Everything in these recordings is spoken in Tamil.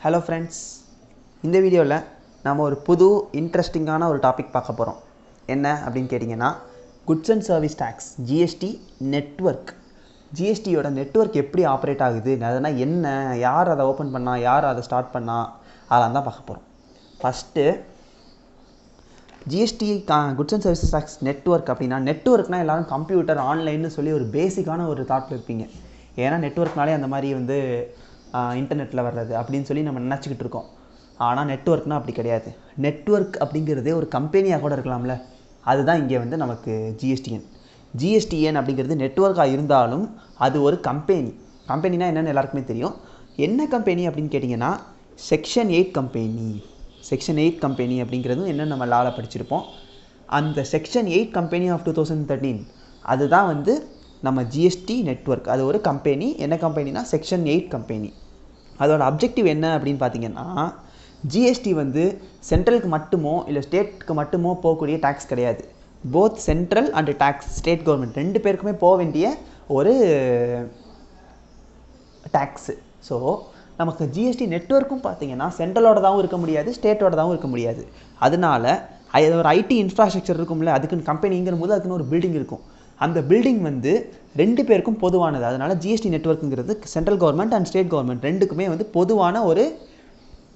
ஹலோ ஃப்ரெண்ட்ஸ், இந்த வீடியோவில் நாம் ஒரு புது இன்ட்ரெஸ்டிங்கான ஒரு டாபிக் பார்க்க போகிறோம். என்ன அப்படின்னு கேட்டிங்கன்னா, goods and service tax GST network. ஜிஎஸ்டியோட நெட்வொர்க் எப்படி ஆப்ரேட் ஆகுது, அதனால் என்ன, யார் அதை ஓப்பன் பண்ணா, யார் அதை ஸ்டார்ட் பண்ணா, அதெல்லாம் தான் பார்க்க போகிறோம். First GST goods and services tax network அப்படின்னா, நெட்வொர்க்னால் எல்லோரும் கம்ப்யூட்டர் ஆன்லைன்னு சொல்லி ஒரு பேசிக்கான ஒரு தாட்டில் இருப்பீங்க. ஏன்னா நெட்வொர்க்னாலே அந்த மாதிரி இன்டர்நெட்டில் வர்றது அப்படின்னு சொல்லி நம்ம நினச்சிக்கிட்டு இருக்கோம். ஆனால் நெட்வொர்க்னால் அப்படி கிடையாது. நெட்வொர்க் அப்படிங்கிறதே ஒரு கம்பெனியாக கூட இருக்கலாம்ல. அதுதான் இங்கே நமக்கு ஜிஎஸ்டிஎன். ஜிஎஸ்டிஎன் அப்படிங்கிறது நெட்வொர்க்காக இருந்தாலும் அது ஒரு கம்பெனி. கம்பெனினா என்னென்னு எல்லாருக்குமே தெரியும். என்ன கம்பெனி அப்படின்னு கேட்டிங்கன்னா, செக்ஷன் 8 கம்பெனி. செக்ஷன் 8 கம்பெனி அப்படிங்கிறதும் என்ன நம்ம லாவில் படிச்சிருப்போம். அந்த செக்ஷன் 8 கம்பெனி ஆஃப் 2013 அதுதான் நம்ம ஜிஎஸ்டி நெட்வொர்க். அது ஒரு கம்பெனி. என்ன கம்பெனினா செக்ஷன் 8 கம்பெனி. அதோட அப்ஜெக்டிவ் என்ன அப்படின்னு பார்த்தீங்கன்னா, ஜிஎஸ்டி சென்ட்ரலுக்கு மட்டுமோ இல்லை ஸ்டேட்டுக்கு மட்டுமோ போகக்கூடிய டேக்ஸ் கிடையாது. Both central and tax, state government ரெண்டு பேருக்குமே போக வேண்டிய ஒரு டேக்ஸு. ஸோ நமக்கு ஜிஎஸ்டி நெட்வொர்க்கும் பார்த்தீங்கன்னா சென்ட்ரலோடதாகவும் இருக்க முடியாது, ஸ்டேட்டோடதாகவும் இருக்க முடியாது. அதனால அது ஒரு ஐடி இன்ஃப்ராஸ்ட்ரக்சர் இருக்கும்ல, அதுக்குன்னு கம்பெனிங்கிற போது அதுக்குன்னு ஒரு பில்டிங் இருக்கும். அந்த பில்டிங் ரெண்டு பேருக்கும் பொதுவானது. அதனால் ஜிஎஸ்டி நெட்வொர்க்குங்கிறது central government and state government ரெண்டுக்குமே பொதுவான ஒரு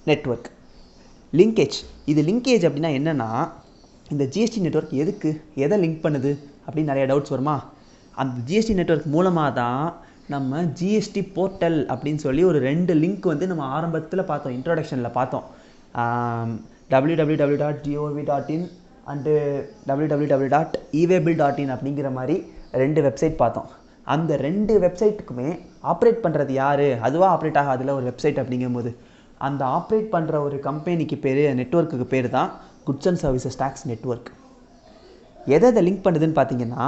நெட்வொர்க். லிங்கேஜ், இது லிங்கேஜ் அப்படின்னா என்னென்னா, இந்த ஜிஎஸ்டி நெட்வொர்க் எதை லிங்க் பண்ணுது அப்படின்னு நிறைய டவுட்ஸ் வருமா? அந்த ஜிஎஸ்டி நெட்வொர்க் மூலமாக தான் நம்ம ஜிஎஸ்டி போர்ட்டல் அப்படின்னு சொல்லி ஒரு 2 லிங்க் நம்ம ஆரம்பத்தில் பார்த்தோம், இன்ட்ரோடக்ஷனில் பார்த்தோம். www.gov.in அண்டு www.eWaybill.in அப்படிங்கிற மாதிரி 2 வெப்சைட் பார்த்தோம். அந்த 2 வெப்சைட்டுக்குமே ஆப்ரேட் பண்ணுறது யார்? அதுவாக ஆப்ரேட் ஆகாதுல ஒரு வெப்சைட். அப்படிங்கும்போது அந்த ஆப்ரேட் பண்ணுற ஒரு கம்பெனிக்கு பேர், நெட்வொர்க்குக்கு பேர் தான் goods and services tax network. எதை லிங்க் பண்ணுதுன்னு பார்த்தீங்கன்னா,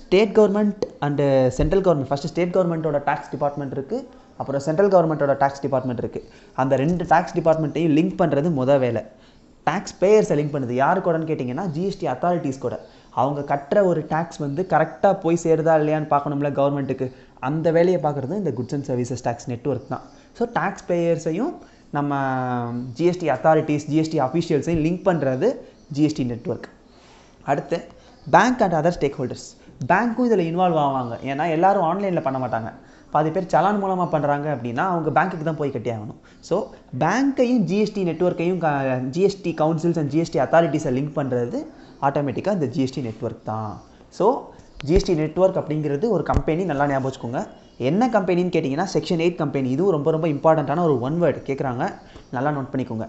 state government and central government. First state கவர்மெண்ட்டோட டேக்ஸ் டிபார்ட்மெண்ட் இருக்குது, அப்புறம் சென்ட்ரல் கவர்மெண்ட்டோட டேக்ஸ் டிபார்ட்மெண்ட் இருக்குது. அந்த 2 டேக்ஸ் டிபார்ட்மெண்ட்டையும் லிங்க் பண்ணுறது வேலை. டேக்ஸ் பேயர்ஸை லிங்க் பண்ணுது யாரு கூடன்னு கேட்டிங்கன்னா, ஜிஎஸ்டி அத்தாரிட்டிஸ் கூட. அவங்க கட்டுற ஒரு டேக்ஸ் கரெக்டாக போய் சேருதா இல்லையான்னு பார்க்கணும்ல கவர்மெண்ட்டுக்கு. அந்த வேலையை பார்க்குறது இந்த goods and services tax network தான். ஸோ டேக்ஸ் பேயர்ஸையும் நம்ம ஜிஎஸ்டி அத்தாரிட்டிஸ், ஜிஎஸ்டி அஃபீஷியல்ஸையும் லிங்க் பண்ணுறது ஜிஎஸ்டி நெட்வொர்க். அடுத்து bank and other stakeholders. பேங்க்கும் இதில் இன்வால்வ் ஆவாங்க. ஏன்னா எல்லோரும் ஆன்லைனில் பண்ண மாட்டாங்க. பாதி பேர் சலான் மூலமாக பண்ணுறாங்க அப்படின்னா அவங்க பேங்க்குக்கு தான் போய் கட்டி ஆகணும். ஸோ பேங்க்கையும் ஜிஎஸ்டி நெட்வொர்க்கையும் ஜிஎஸ்டி கவுன்சில்ஸ் அண்ட் ஜிஎஸ்டி அத்தாரிட்டிஸை லிங்க் பண்ணுறது ஆட்டோமேட்டிக்காக இந்த ஜிஎஸ்டி நெட்வொர்க் தான். ஸோ ஜிஎஸ்டி நெட்வொர்க் அப்படிங்கிறது ஒரு கம்பெனி, நல்லா ஞாபகம் வச்சுக்கோங்க. என்ன கம்பெனின்னு கேட்டிங்கன்னா செக்ஷன் 8 கம்பெனி. இதுவும் ரொம்ப ரொம்ப இம்பார்ட்டண்ட்டான ஒரு 1 வேர்டு கேட்குறாங்க, நல்லா நோட் பண்ணிக்கோங்க.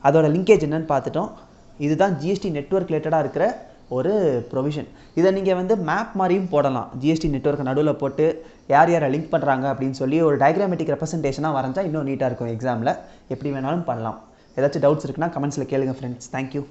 அதோட லிங்கேஜ் என்னன்னு பார்த்துட்டோம். இதுதான் ஜிஎஸ்டி நெட்வொர்க் ரிலேட்டடாக இருக்கிற ஒரு ப்ரொவிஷன். இதை நீங்கள் மேப் மாதிரியும் போடலாம். ஜிஎஸ்டி நெட்வொர்க்கை நடுவில் போட்டு யார் யாரை லிங்க் பண்ணுறாங்க அப்படின்னு சொல்லி ஒரு டயக்ராமேட்டிக் ரெப்ரசன்டேஷனாக வரைஞ்சால் இன்னும் நீட்டாக இருக்கும். எக்ஸாமில் எப்படி வேணாலும் பண்ணலாம். ஏதாச்சும் டவுட்ஸ் இருக்குன்னா கமெண்ட்ஸில் கேளுங்க ஃப்ரெண்ட்ஸ். தேங்க்யூ.